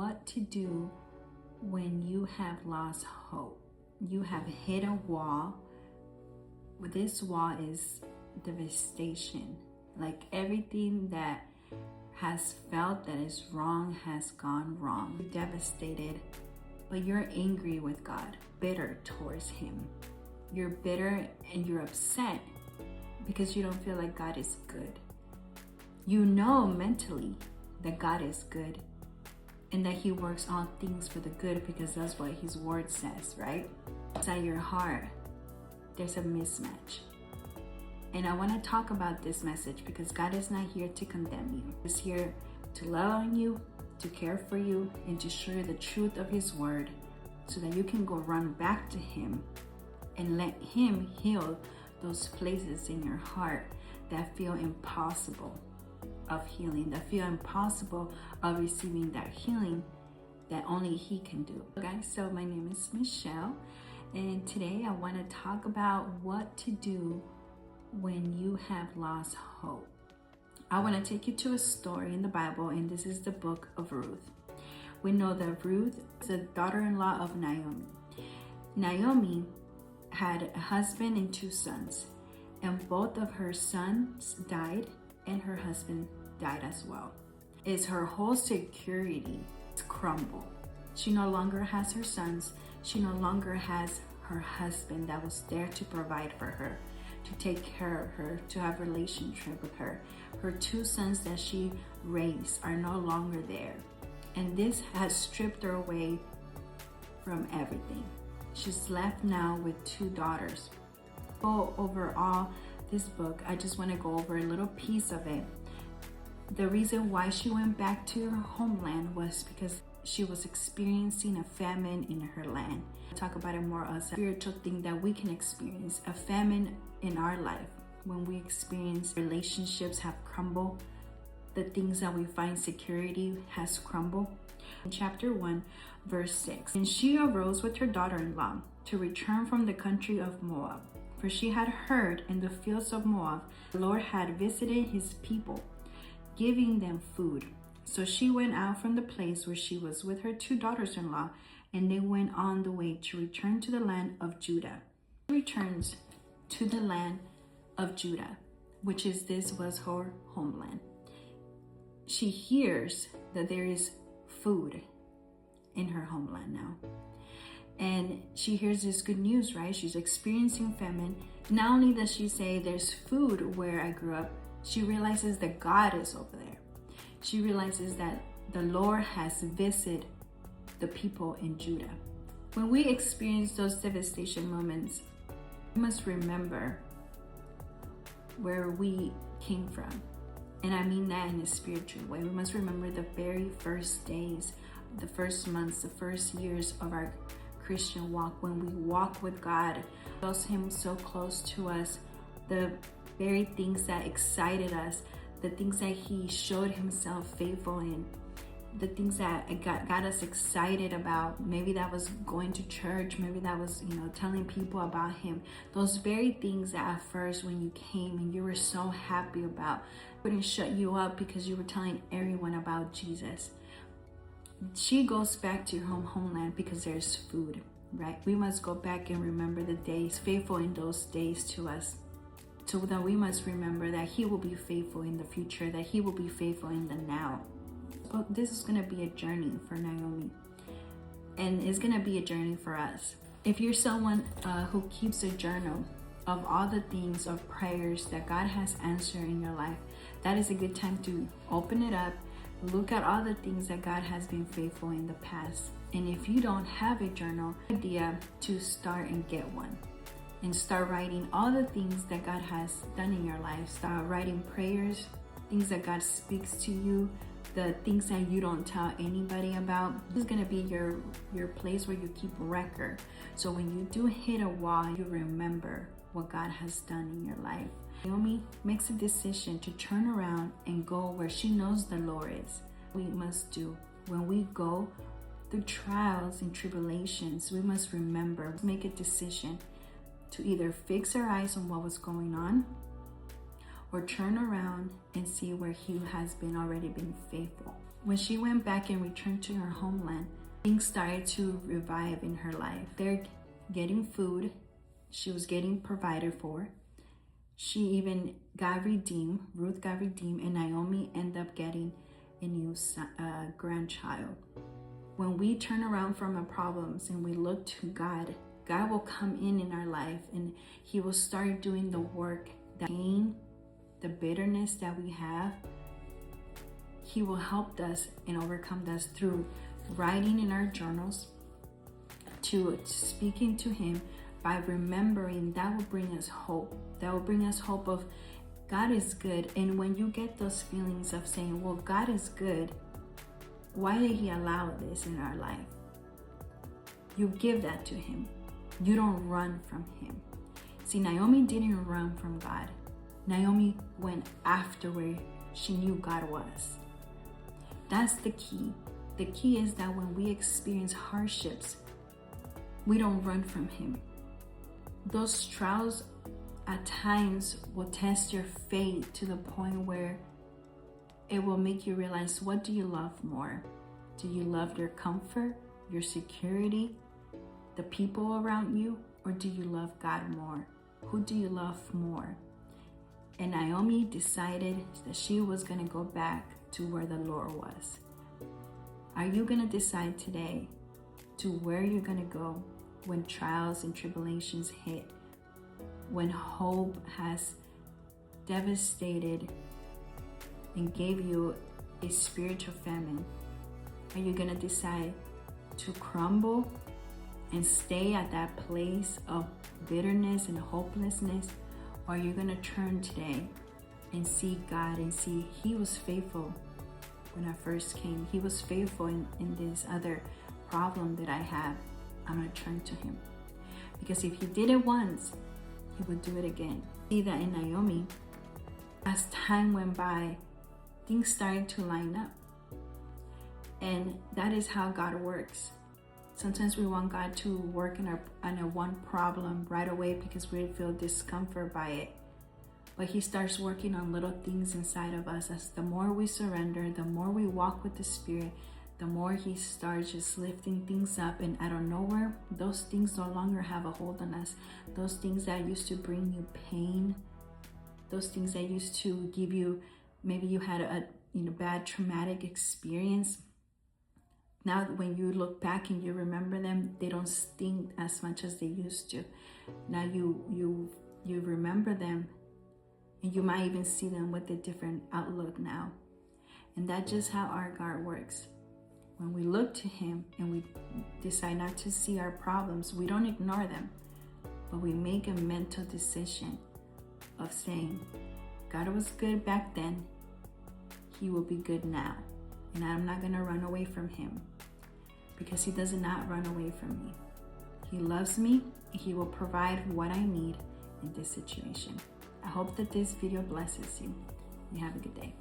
what to do when you have lost hope. You have hit a wall. This wall is devastation. Like everything that has felt that is wrong has gone wrong. You're devastated, but you're angry with God, bitter towards Him. You're bitter and you're upset because you don't feel like God is good. You know mentally that God is good and that He works all things for the good because that's what His word says, right? Inside your heart, there's a mismatch. And I want to talk about this message because God is not here to condemn you. He's here to love on you, to care for you, and to show you the truth of His word so that you can go run back to Him and let Him heal those places in your heart that feel impossible of healing, that feel impossible of receiving that healing that only He can do. Guys, so my name is Michelle, and today I want to talk about what to do when you have lost hope. I want to take you to a story in the Bible, and this is the book of Ruth. We know that Ruth is the daughter-in-law of Naomi. Naomi had a husband and 2 sons, and both of her sons died and her husband died as well. Is her whole security crumbled. She no longer has her sons. She no longer has her husband that was there to provide for her, to take care of her, to have a relationship with her. Her 2 sons that she raised are no longer there. And this has stripped her away from everything. She's left now with 2 daughters. Go over all this book. I just want to go over a little piece of it. The reason why she went back to her homeland was because she was experiencing a famine in her land. I'll talk about it more as a spiritual thing that we can experience, a famine in our life. When we experience relationships have crumbled, the things that we find security has crumbled. In chapter 1, verse 6, and she arose with her daughter-in-law to return from the country of Moab, for she had heard in the fields of Moab the Lord had visited His people, giving them food. So she went out from the place where she was with her 2 daughters-in-law, and they went on the way to return to the land of Judah. She returns to the land of Judah, which is this was her homeland. She hears that there is food in her homeland now. And she hears this good news, right? She's experiencing famine. Not only does she say there's food where I grew up, she realizes that God is over there. She realizes that the Lord has visited the people in Judah. When we experience those devastation moments, we must remember where we came from. And I mean that in a spiritual way. We must remember the very first days, the first months, the first years of our Christian walk, when we walk with God, feels Him so close to us, the very things that excited us, the things that He showed Himself faithful in, the things that got us excited about. Maybe that was going to church, maybe that was, telling people about Him. Those very things that at first when you came and you were so happy about, wouldn't shut you up because you were telling everyone about Jesus. She goes back to her homeland because there's food, right? We must go back and remember the days, faithful in those days to us. So that we must remember that He will be faithful in the future, that He will be faithful in the now. But this is going to be a journey for Naomi, and it's going to be a journey for us. If you're someone who keeps a journal of all the things of prayers that God has answered in your life, that is a good time to open it up, look at all the things that God has been faithful in the past. And if you don't have a journal, idea to start and get one. And start writing all the things that God has done in your life. Start writing prayers, things that God speaks to you, the things that you don't tell anybody about. This is going to be your place where you keep record. So when you do hit a wall, you remember what God has done in your life. Naomi makes a decision to turn around and go where she knows the Lord is. We must do when we go through trials and tribulations, we must remember, make a decision to either fix our eyes on what was going on or turn around and see where He has already been faithful. When she went back and returned to her homeland, things started to revive in her life. They're getting food. She was getting provided for. She even got redeemed. Ruth got redeemed, and Naomi ended up getting a new grandchild. When we turn around from our problems and we look to God, God will come in our life, and He will start doing the work, the pain, the bitterness that we have. He will help us and overcome us through writing in our journals, to speaking to Him. By remembering, that will bring us hope. That will bring us hope of God is good. And when you get those feelings of saying, well, God is good, why did He allow this in our life? You give that to Him. You don't run from Him. See, Naomi didn't run from God. Naomi went after where she knew God was. That's the key. The key is that when we experience hardships, we don't run from Him. Those trials at times will test your faith to the point where it will make you realize, what do you love more? Do you love your comfort, your security, the people around you, or do you love God more? Who do you love more? And Naomi decided that she was going to go back to where the Lord was. Are you going to decide today to where you're going to go when trials and tribulations hit, when hope has devastated and gave you a spiritual famine? Are you going to decide to crumble and stay at that place of bitterness and hopelessness? Or are you going to turn today and see God and see He was faithful when I first came? He was faithful in this other problem that I have. I'm going to turn to Him. Because if He did it once, He would do it again. See that in Naomi, as time went by, things started to line up. And that is how God works. Sometimes we want God to work on a one problem right away because we feel discomfort by it. But He starts working on little things inside of us. As the more we surrender, the more we walk with the Spirit, the more He starts just lifting things up. And out of nowhere, those things no longer have a hold on us. Those things that used to bring you pain, those things that used to give you, maybe you had a bad traumatic experience. Now when you look back and you remember them, they don't sting as much as they used to. Now you remember them, and you might even see them with a different outlook now. And that's just how our God works. When we look to Him and we decide not to see our problems, we don't ignore them, but we make a mental decision of saying, God was good back then, He will be good now. And I'm not going to run away from Him, because He does not run away from me. He loves me, and He will provide what I need in this situation. I hope that this video blesses you. You have a good day.